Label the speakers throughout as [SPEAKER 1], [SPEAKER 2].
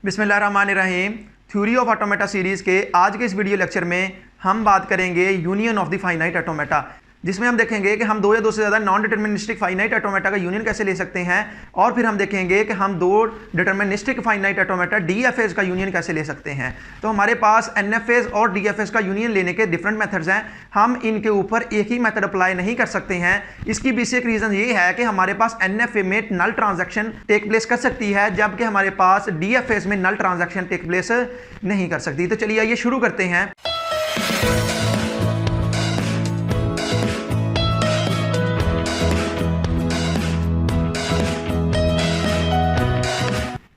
[SPEAKER 1] बिस्मिल्लाहिर्रहमानिर्रहीम। Theory of automata series के आज के इस वीडियो लेक्चर में हम बात करेंगे union of the finite automata, जिसमें हम देखेंगे कि हम दो या दो से ज़्यादा नॉन डिटर्मिनिस्टिक फाइनाइट ऑटोमेटा का यूनियन कैसे ले सकते हैं, और फिर हम देखेंगे कि हम दो डिटर्मिनिस्टिक फाइनाइट ऑटोमेटा डीएफएस का यूनियन कैसे ले सकते हैं। तो हमारे पास एनएफएस और डीएफएस का यूनियन लेने के डिफरेंट मेथड्स हैं। हम इनके ऊपर एक ही मेथड अप्लाई नहीं कर सकते हैं। इसकी बेसिक रीज़न ये है कि हमारे पास एनएफए में नल ट्रांजैक्शन टेक प्लेस कर सकती है, जबकि हमारे पास डीएफएस में नल ट्रांजैक्शन टेक प्लेस नहीं कर सकती। तो चलिए आइए शुरू करते हैं।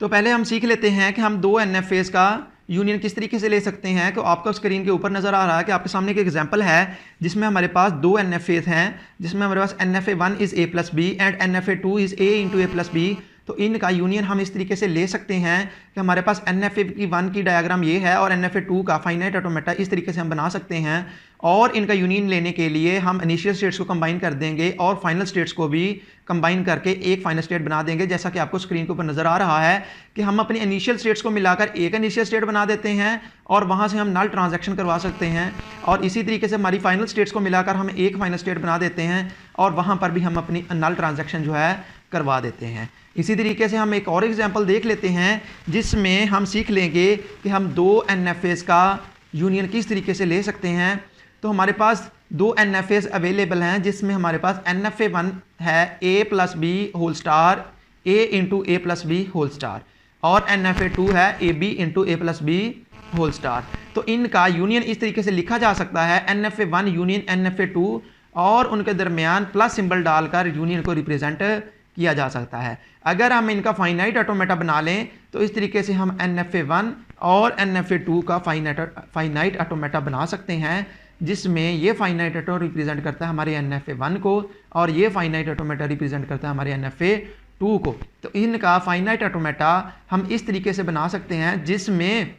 [SPEAKER 1] तो पहले हम सीख लेते हैं कि हम दो एनएफएस का यूनियन किस तरीके से ले सकते हैं। तो आपको स्क्रीन के ऊपर नज़र आ रहा है कि आपके सामने एक एग्जांपल है जिसमें हमारे पास दो एनएफएस हैं, जिसमें हमारे पास NFA1 is A plus B and NFA2 is A into A plus B. तो इनका यूनियन हम इस तरीके से ले सकते हैं कि हमारे पास NFA1 की डायग्राम ये है और NFA2 का फाइनाइट ऑटोमेटा इस तरीके से हम बना सकते हैं। और इनका यूनियन लेने के लिए हम इनिशियल स्टेट्स को कंबाइन कर देंगे और फाइनल स्टेट्स को भी कंबाइन करके एक फाइनल स्टेट बना देंगे। जैसा कि आपको स्क्रीन के ऊपर नज़र आ रहा है कि हम अपनी इनिशियल स्टेट्स को मिलाकर एक इनिशियल स्टेट बना देते हैं और वहाँ से हम नल ट्रांजैक्शन करवा सकते हैं, और इसी तरीके से हमारी फाइनल स्टेट्स को मिलाकर हम एक फाइनल स्टेट बना देते हैं और वहाँ पर भी हम अपनी नल ट्रांजैक्शन जो है करवा देते हैं। इसी तरीके से हम एक और एग्जांपल देख लेते हैं जिसमें हम सीख लेंगे कि हम दो एनएफएस का यूनियन किस तरीके से ले सकते हैं। तो हमारे पास दो एनएफएस अवेलेबल हैं, जिसमें हमारे पास NFA1 है A plus B whole star A into A plus B whole star, और NFA2 है AB into A plus B whole star. तो इनका यूनियन इस तरीके से लिखा जा सकता है NFA1 यूनियन NFA2, और उनके दरमियान प्लस सिंबल डालकर यूनियन को रिप्रेजेंट किया जा सकता है। अगर हम इनका फाइनाइट ऑटोमेटा बना लें तो इस तरीके से हम NFA1 और NFA2 का फाइनाइट ऑटोमेटा बना सकते हैं, जिसमें ये फाइनाइट ऑटो रिप्रेजेंट करता है हमारे NFA1 को और ये फाइनाइट ऑटोमेटा रिप्रेजेंट करता है हमारे NFA2 को। तो इनका फाइनाइट ऑटोमेटा हम इस तरीके से बना सकते हैं जिसमें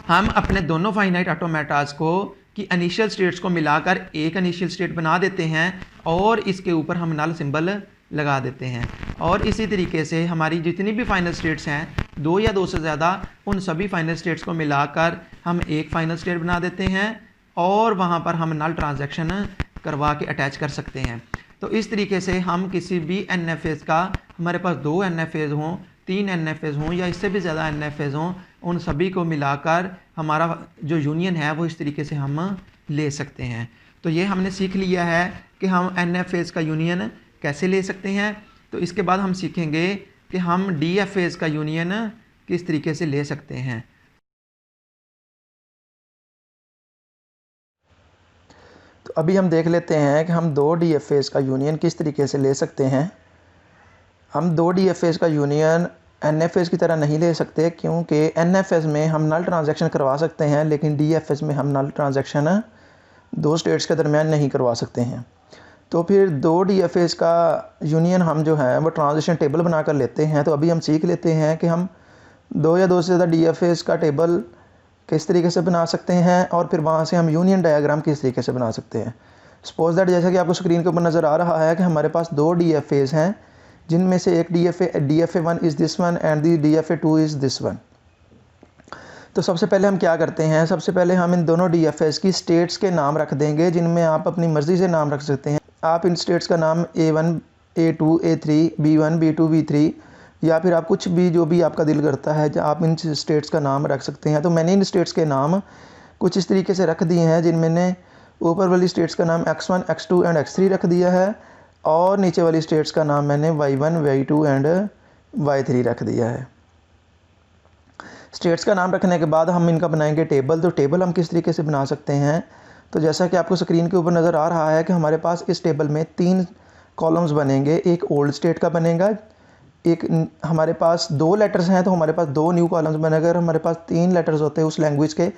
[SPEAKER 1] हम अपने दोनों फाइनाइट ऑटोमेटास को कि इनिशियल स्टेट्स को मिलाकर एक इनिशियल स्टेट बना देते हैं और इसके ऊपर हम नल सिंबल लगा देते हैं। और इसी तरीके से हमारी जितनी भी फाइनल स्टेट्स हैं, दो या दो से ज़्यादा, उन सभी फाइनल स्टेट्स को मिलाकर हम एक फाइनल स्टेट बना देते हैं और वहाँ पर हम नल ट्रांजैक्शन करवा के अटैच कर सकते हैं। तो इस तरीके से हम किसी भी एनएफएस का, हमारे पास दो एनएफएस हों, तीन एनएफएस हों या इससे भी ज़्यादा एनएफएस हों, उन सभी को मिलाकर हमारा जो यूनियन है वो इस तरीके से हम ले सकते हैं। तो ये हमने सीख लिया है कि हम एनएफएस का यूनियन कैसे ले सकते हैं। तो इसके बाद हम सीखेंगे कि हम डीएफएस का यूनियन किस तरीके से ले सकते हैं।
[SPEAKER 2] तो अभी हम देख लेते हैं कि हम दो डीएफएस का यूनियन किस तरीके से ले सकते हैं। हम दो डीएफएस का यूनियन एनएफएस की तरह नहीं ले सकते, क्योंकि एनएफएस में हम नल ट्रांजैक्शन करवा सकते हैं, लेकिन डीएफएस में हम नल ट्रांजैक्शन दो स्टेट्स के दरमियान नहीं करवा सकते हैं। तो फिर दो डीएफएस का यूनियन हम जो है वो ट्रांजिशन टेबल बना कर लेते हैं। तो अभी हम सीख लेते हैं कि हम दो या दो से ज़्यादा डीएफएस का टेबल किस तरीके से बना सकते हैं और फिर वहाँ से हम यूनियन डायग्राम किस तरीके से बना सकते हैं। सपोज दैट, जैसा कि आपको स्क्रीन के ऊपर नज़र आ रहा है कि हमारे पास दो डीएफएस हैं, जिनमें से एक DFA1 is this one and the DFA2 is this one. तो सबसे पहले हम क्या करते हैं, सबसे पहले हम इन दोनों डीएफएस की स्टेट्स के नाम रख देंगे, जिनमें आप अपनी मर्ज़ी से नाम रख सकते हैं। आप इन स्टेट्स का नाम A1, A2, A3, B1, B2, B3 या फिर आप कुछ भी जो भी आपका दिल करता है आप इन स्टेट्स का नाम रख सकते हैं। तो मैंने इन स्टेट्स के नाम कुछ इस तरीके से रख दिए हैं, जिनमें ने ऊपर वाली स्टेट्स का नाम X1, X2 एंड X3 रख दिया है, और नीचे वाली स्टेट्स का नाम मैंने Y1, Y2 एंड Y3 रख दिया है। स्टेट्स का नाम रखने के बाद हम इनका बनाएंगे टेबल। तो टेबल हम किस तरीके से बना सकते हैं, तो जैसा कि आपको स्क्रीन के ऊपर नज़र आ रहा है कि हमारे पास इस टेबल में तीन कॉलम्स बनेंगे। एक ओल्ड स्टेट का बनेगा, एक हमारे पास दो लेटर्स हैं तो हमारे पास दो न्यू कॉलम्स बनेंगे। अगर हमारे पास तीन लेटर्स होते हैं उस लैंग्वेज के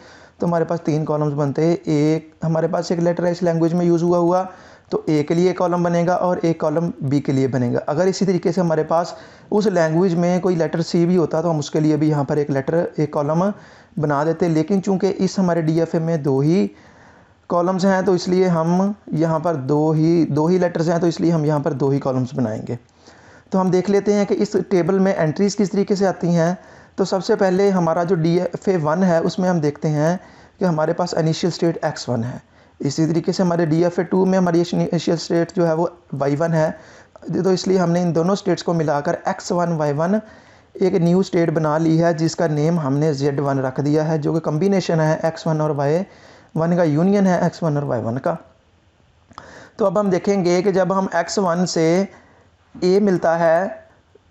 [SPEAKER 2] तो हमारे पास तीन कॉलम्स बनते हैं। एक हमारे पास एक लेटर है इस लैंग्वेज में यूज़ हुआ तो ए के लिए एक कॉलम बनेगा और एक कॉलम बी के लिए बनेगा। अगर इसी तरीके से हमारे पास उस लैंग्वेज में कोई लेटर सी भी होता तो हम उसके लिए भी यहाँ पर एक कॉलम बना देते। लेकिन चूँकि इस हमारे DFA में दो ही कॉलम्स हैं तो इसलिए हम यहाँ पर दो ही लेटर्स हैं, तो इसलिए हम यहाँ पर दो ही कॉलम्स बनाएंगे। तो हम देख लेते हैं कि इस टेबल में एंट्रीज़ किस तरीके से आती हैं। तो सबसे पहले हमारा जो DFA1 है उसमें हम देखते हैं कि हमारे पास इनिशियल स्टेट x1 है। इसी तरीके से हमारे DFA2 में हमारी इनिशियल स्टेट जो है वो y1 है। तो इसलिए हमने इन दोनों स्टेट्स को मिलाकर x1 y1 एक न्यू स्टेट बना ली है, जिसका नेम हमने Z1 रख दिया है, जो कि कम्बिनेशन है x1 और y1 का, यूनियन है x1 और y1 का। तो अब हम देखेंगे कि जब हम x1 से a मिलता है,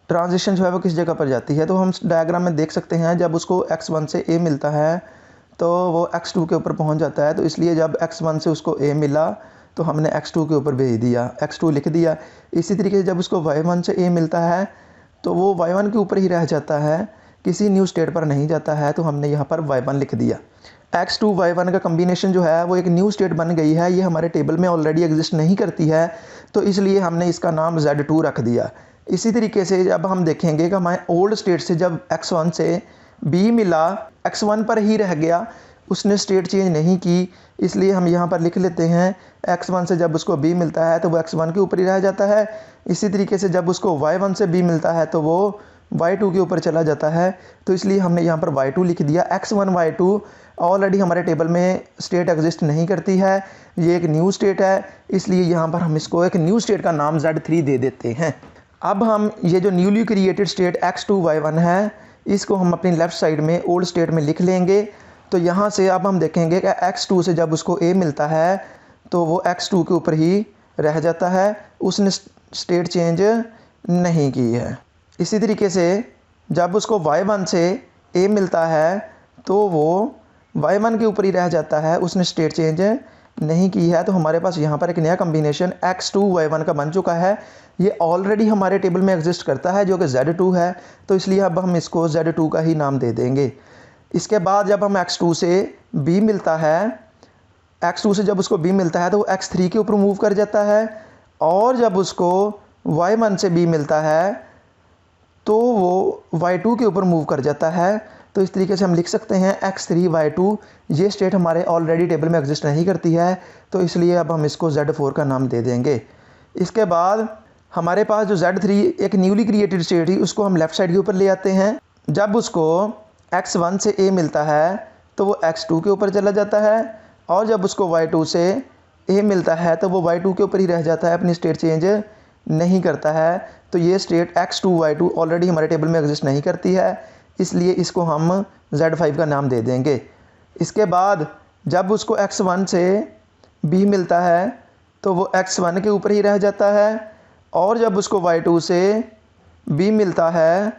[SPEAKER 2] ट्रांजिशन जो है वो किस जगह पर जाती है। तो हम डायग्राम में देख सकते हैं, जब उसको x1 से a मिलता है तो वो x2 के ऊपर पहुंच जाता है। तो इसलिए जब x1 से उसको a मिला तो हमने x2 के ऊपर भेज दिया, x2 लिख दिया। इसी तरीके से जब उसको y1 से a मिलता है तो वो y1 के ऊपर ही रह जाता है, किसी न्यू स्टेट पर नहीं जाता है। तो हमने यहाँ पर y1 लिख दिया। x2 y1 का कम्बिनेशन जो है वो एक न्यू स्टेट बन गई है, ये हमारे टेबल में ऑलरेडी एग्जिस्ट नहीं करती है, तो इसलिए हमने इसका नाम Z2 रख दिया। इसी तरीके से जब हम देखेंगे कि हमारे ओल्ड स्टेट से जब x1 से b मिला, x1 पर ही रह गया, उसने स्टेट चेंज नहीं की, इसलिए हम यहाँ पर लिख लेते हैं x1 से जब उसको b मिलता है तो वो x1 के ऊपर ही रह जाता है। इसी तरीके से जब उसको y1 से b मिलता है तो वो y2 के ऊपर चला जाता है, तो इसलिए हमने यहाँ पर y2 लिख दिया। x1 y2 ऑलरेडी हमारे टेबल में स्टेट एग्जिस्ट नहीं करती है, ये एक न्यू स्टेट है, इसलिए यहाँ पर हम इसको एक न्यू स्टेट का नाम Z3 दे देते हैं। अब हम ये जो newly created state x2 y1 है, इसको हम अपनी लेफ़्ट साइड में ओल्ड स्टेट में लिख लेंगे। तो यहाँ से अब हम देखेंगे कि x2 से जब उसको a मिलता है तो वो x2 के ऊपर ही रह जाता है, उसने स्टेट चेंज नहीं की है। इसी तरीके से जब उसको y1 से a मिलता है तो वो y1 के ऊपर ही रह जाता है, उसने स्टेट चेंज नहीं की है। तो हमारे पास यहाँ पर एक नया कम्बिनेशन x2 y1 का बन चुका है, ये ऑलरेडी हमारे टेबल में एग्जिस्ट करता है, जो कि Z2 है। तो इसलिए अब हम इसको Z2 का ही नाम दे देंगे। इसके बाद जब हम x2 से b मिलता है, x2 से जब उसको b मिलता है तो वो x3 के ऊपर मूव कर जाता है, और जब उसको y1 से b मिलता है तो वो y2 के ऊपर मूव कर जाता है। तो इस तरीके से हम लिख सकते हैं x3 y2, ये स्टेट हमारे ऑलरेडी टेबल में एग्जिस्ट नहीं करती है, तो इसलिए अब हम इसको Z4 का नाम दे देंगे। इसके बाद हमारे पास जो Z3 एक न्यूली क्रिएटेड स्टेट थी, उसको हम लेफ़्ट साइड के ऊपर ले आते हैं। जब उसको x1 से a मिलता है तो वो x2 के ऊपर चला जाता है, और जब उसको y2 से a मिलता है तो वो y2 के ऊपर ही रह जाता है, अपनी स्टेट चेंज नहीं करता है। तो ये स्टेट x2 y2 ऑलरेडी हमारे टेबल में एग्जिस्ट नहीं करती है, इसलिए इसको हम Z5 का नाम दे देंगे। इसके बाद जब उसको x1 से b मिलता है तो वो x1 के ऊपर ही रह जाता है, और जब उसको y2 से b मिलता है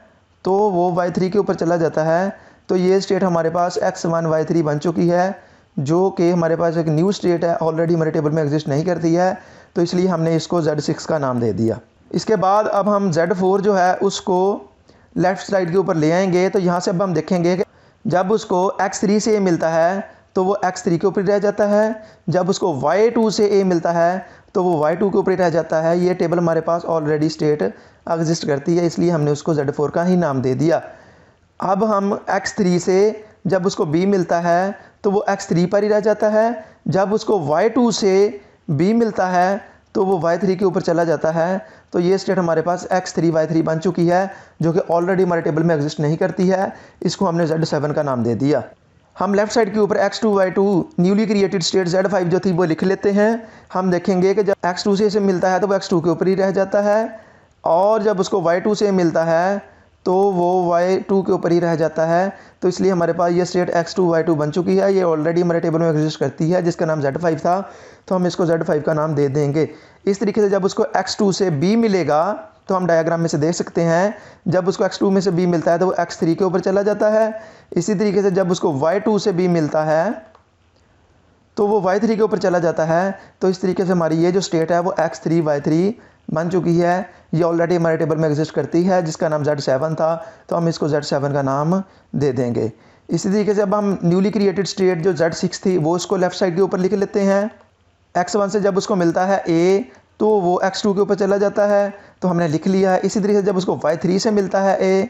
[SPEAKER 2] तो वो y3 के ऊपर चला जाता है। तो ये स्टेट हमारे पास x1 y3 बन चुकी है, जो कि हमारे पास एक न्यू स्टेट है, ऑलरेडी हमारे टेबल में एग्जिस्ट नहीं करती है, तो इसलिए हमने इसको Z6 का नाम दे दिया। इसके बाद अब हम Z4 जो है उसको लेफ़्ट साइड के ऊपर ले आएंगे। तो यहाँ से अब हम देखेंगे कि जब उसको x3 से a मिलता है तो वो x3 के ऊपर रह जाता है, जब उसको y2 से a मिलता है तो वो y2 के ऊपर रह जाता है। ये टेबल हमारे पास ऑलरेडी स्टेट एग्जिस्ट करती है, इसलिए हमने उसको Z4 का ही नाम दे दिया। अब हम x3 से जब उसको b मिलता है तो वो x3 पर ही रह जाता है, जब उसको y2 से b मिलता है तो वो y3 के ऊपर चला जाता है। तो ये स्टेट हमारे पास x3 y3 बन चुकी है, जो कि ऑलरेडी हमारे टेबल में एग्जिस्ट नहीं करती है, इसको हमने Z7 का नाम दे दिया। हम लेफ़्ट साइड के ऊपर x2 y2 newly created state Z5 जो थी वो लिख लेते हैं। हम देखेंगे कि जब x2 से इसे मिलता है तो वो x2 के ऊपर ही रह जाता है, और जब उसको y2 से मिलता है तो वो y2 के ऊपर ही रह जाता है। तो इसलिए हमारे पास ये स्टेट x2 y2 बन चुकी है, ये ऑलरेडी हमारे टेबल में एग्जिस्ट करती है, जिसका नाम Z5 था, तो हम इसको Z5 का नाम दे देंगे। इस तरीके से जब उसको x2 से b मिलेगा तो हम डायग्राम में से देख सकते हैं, जब उसको x2 में से b मिलता है तो वो x3 के ऊपर चला जाता है। इसी तरीके से जब उसको y2 से b मिलता है तो वो y3 के ऊपर चला जाता है। तो इस तरीके से हमारी ये जो स्टेट है वो x3 y3 बन चुकी है, ये ऑलरेडी हमारे टेबल में एग्जिस्ट करती है, जिसका नाम Z7 था, तो हम इसको Z7 का नाम दे देंगे। इसी तरीके से अब हम न्यूली क्रिएटेड स्टेट जो Z6 थी वो उसको लेफ़्ट साइड के ऊपर लिख लेते हैं। x1 से जब उसको मिलता है a तो वो x2 के ऊपर चला जाता है, तो हमने लिख लिया है। इसी तरीके से जब उसको y3 से मिलता है a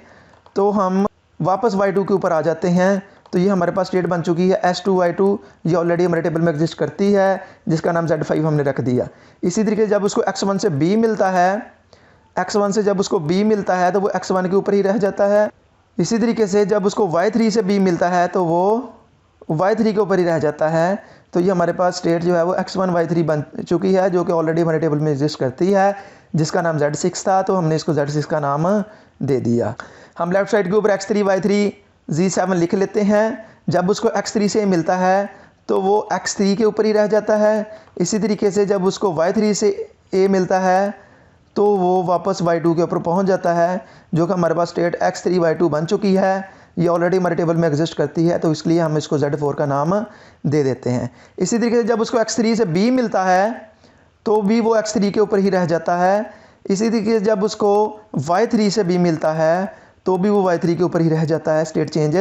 [SPEAKER 2] तो हम वापस y2 के ऊपर आ जाते हैं। तो ये हमारे पास स्टेट बन चुकी है S2 y2, ये ऑलरेडी हमारे टेबल में एग्जिस्ट करती है, जिसका नाम Z5 हमने रख दिया। इसी तरीके से जब उसको x1 से b मिलता है, x1 से जब उसको b मिलता है तो वो x1 के ऊपर ही रह जाता है, इसी तरीके से जब उसको y3 से b मिलता है तो वो y3 के ऊपर ही रह जाता है। तो ये हमारे पास स्टेट जो है वो x1 y3 बन चुकी है, जो कि ऑलरेडी हमारे टेबल में एग्जिस्ट करती है, जिसका नाम z6 था, तो हमने इसको z6 का नाम दे दिया। हम लेफ्ट साइड के ऊपर x3 y3 z7 लिख लेते हैं। जब उसको x3 से मिलता है तो वो x3 के ऊपर ही रह जाता है। इसी तरीके से जब उसको y3 से a मिलता है तो वो वापस y2 के ऊपर पहुंच जाता है, जो कि हमारे पास स्टेट x3 y2 बन चुकी है। ये ऑलरेडी हमारे टेबल में एग्जिस्ट करती है, तो इसलिए हम इसको z4 का नाम दे देते हैं। इसी तरीके से जब उसको x3 से b मिलता है तो भी वो x3 के ऊपर ही रह जाता है। इसी तरीके से जब उसको y3 से b मिलता है तो भी वो y3 के ऊपर ही रह जाता है, स्टेट चेंज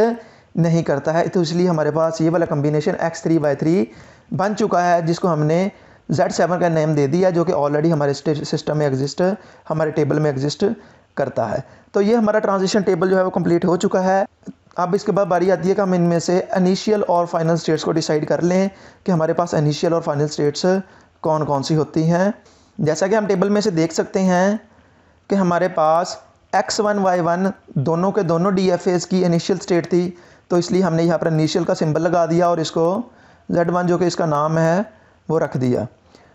[SPEAKER 2] नहीं करता है। तो इसलिए हमारे पास ये वाला कम्बिनेशन x3 y3 बन चुका है, जिसको हमने Z7 का नेम दे दिया, जो कि ऑलरेडी हमारे सिस्टम में एग्जिस्ट, हमारे टेबल में एग्जिस्ट करता है। तो ये हमारा ट्रांजिशन टेबल जो है वो कंप्लीट हो चुका है। अब इसके बाद बारी आती है कि हम इनमें से इनिशियल और फाइनल स्टेट्स को डिसाइड कर लें कि हमारे पास इनिशियल और फाइनल स्टेट्स कौन कौन सी होती हैं। जैसा कि हम टेबल में से देख सकते हैं कि हमारे पास x1 y1 दोनों के दोनों DFAs की इनिशियल स्टेट थी, तो इसलिए हमने यहाँ पर इनिशियल का सिंबल लगा दिया और इसको Z1 जो कि इसका नाम है वो रख दिया।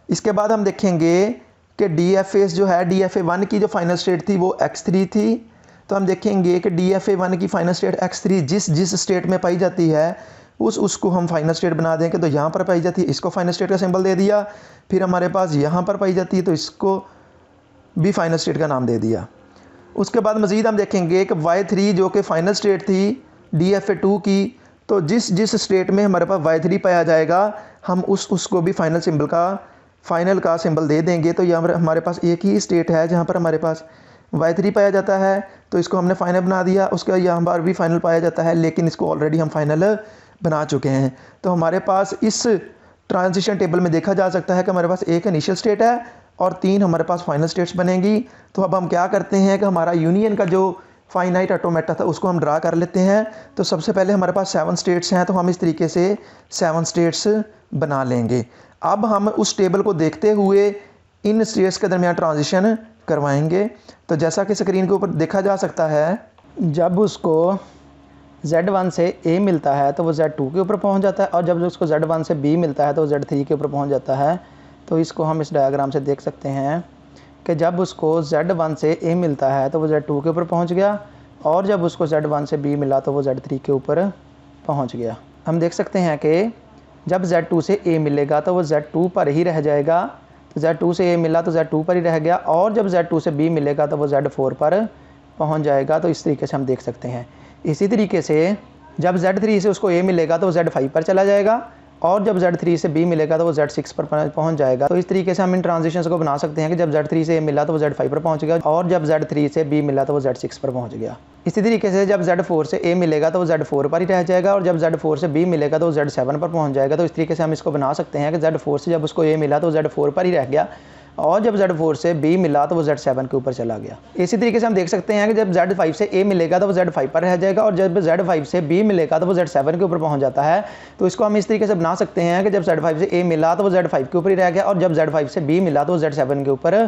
[SPEAKER 2] इसके बाद हम देखेंगे कि DFAs जो है, DFA1 की जो फाइनल स्टेट थी वो x3 थी, तो हम देखेंगे कि DFA1 की फाइनल स्टेट x3 जिस स्टेट में पाई जाती है उसको हम फाइनल स्टेट बना देंगे। तो यहाँ पर पाई जाती है, इसको फाइनल स्टेट का सिंबल दे दिया। फिर हमारे पास यहाँ पर पाई जाती है तो इसको भी फाइनल स्टेट का नाम दे दिया। उसके बाद मज़ीद हम देखेंगे कि y3 जो कि फाइनल स्टेट थी DFA2 की, तो जिस स्टेट में हमारे पास y3 पाया जाएगा हम उसको भी फाइनल का सिंबल दे देंगे। तो यहाँ पर हमारे पास एक ही स्टेट है जहाँ पर हमारे पास y3 पाया जाता है, तो इसको हमने फाइनल बना दिया। उसके यहाँ पर भी फाइनल पाया जाता है, लेकिन इसको ऑलरेडी हम फाइनल बना चुके हैं। तो हमारे पास इस ट्रांजिशन टेबल में देखा जा सकता है कि हमारे पास एक इनिशियल स्टेट है और 3 हमारे पास फाइनल स्टेट्स बनेंगी। तो अब हम क्या करते हैं कि हमारा यूनियन का जो फाइनाइट ऑटोमेटा था उसको हम ड्रा कर लेते हैं। तो सबसे पहले हमारे पास 7 स्टेट्स हैं, तो हम इस तरीके से 7 स्टेट्स बना लेंगे। अब हम उस टेबल को देखते हुए इन स्टेट्स के दरमियान ट्रांजिशन करवाएंगे। तो जैसा कि स्क्रीन के ऊपर देखा जा सकता है, जब उसको Z1 से A मिलता है तो वो Z2 के ऊपर पहुंच जाता है, और जब उसको Z1 से B मिलता है तो वो Z3 के ऊपर पहुंच जाता है। तो इसको हम इस डायग्राम से देख सकते हैं कि जब उसको Z1 से A मिलता है तो वो Z2 के ऊपर पहुंच गया, और जब उसको Z1 से B मिला तो वो Z3 के ऊपर पहुंच गया। हम देख सकते हैं कि जब Z2 से A मिलेगा तो वो Z2 पर ही रह जाएगा, तो Z2 से A मिला तो Z2 पर ही रह गया, और जब Z2 से B मिलेगा तो वो Z4 पर पहुंच जाएगा। तो इस तरीके से हम देख सकते हैं। इसी तरीके से जब Z3 से उसको A मिलेगा तो वो Z5 पर चला जाएगा, और जब Z3 से B मिलेगा तो वो Z6 पर पहुंच जाएगा। तो इस तरीके से हम इन ट्रांजिशंस को बना सकते हैं कि जब Z3 से A मिला तो वो Z5 पर पहुंच गया, और जब Z3 से B मिला तो वो Z6 पर पहुंच गया। इसी तरीके से जब Z4 से A मिलेगा तो वो Z4 पर ही रह जाएगा, और जब Z4 से B मिलेगा तो वो Z7 पर पहुंच जाएगा। तो इस तरीके से हम इसको बना सकते हैं कि Z4 से जब उसको A मिला तो Z4 पर ही रह गया, और जब Z4 से B मिला तो वो Z7 के ऊपर चला गया। इसी तरीके से हम देख सकते हैं कि जब Z5 से A मिलेगा तो वो Z5 पर रह जाएगा, और जब Z5 से B मिलेगा तो वो Z7 के ऊपर पहुंच जाता है। तो इसको हम इस तरीके से बना सकते हैं कि जब Z5 से A मिला तो वो Z5 के ऊपर ही रह गया, और जब Z5 से B मिला तो वो Z7 के ऊपर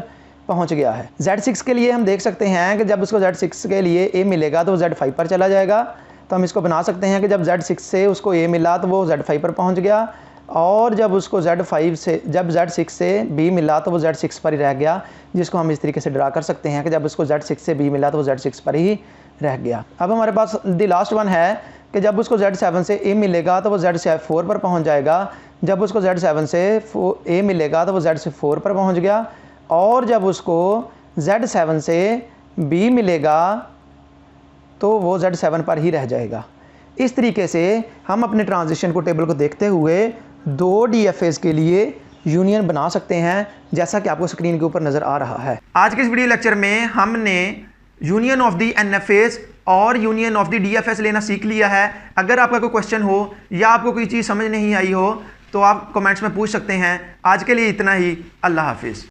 [SPEAKER 2] पहुंच गया है। Z6 के लिए हम देख सकते हैं कि जब उसको Z6 के लिए A मिलेगा तो वो Z5 पर चला जाएगा। तो हम इसको बना सकते हैं कि जब Z6 से उसको A मिला तो वो Z5 पर पहुँच गया, और जब उसको जब Z6 से B मिला तो वो Z6 पर ही रह गया, जिसको हम इस तरीके से ड्रा कर सकते हैं कि जब उसको Z6 से B मिला तो वो Z6 पर ही रह गया। अब हमारे पास द लास्ट वन है कि जब उसको Z7 से A मिलेगा तो वो Z4 पर पहुंच जाएगा, जब उसको Z7 से A मिलेगा तो वो Z4 पर पहुंच गया, और जब उसको Z7 से B मिलेगा तो वो Z7 पर ही रह जाएगा। इस तरीके से हम अपने ट्रांजिशन को टेबल को देखते हुए 2 DFAs के लिए यूनियन बना सकते हैं, जैसा कि आपको स्क्रीन के ऊपर नज़र आ रहा है।
[SPEAKER 1] आज के इस वीडियो लेक्चर में हमने यूनियन ऑफ दी NFAs और यूनियन ऑफ दी DFAs लेना सीख लिया है। अगर आपका कोई क्वेश्चन हो या आपको कोई चीज़ समझ नहीं आई हो तो आप कमेंट्स में पूछ सकते हैं। आज के लिए इतना ही। अल्लाह हाफिज़।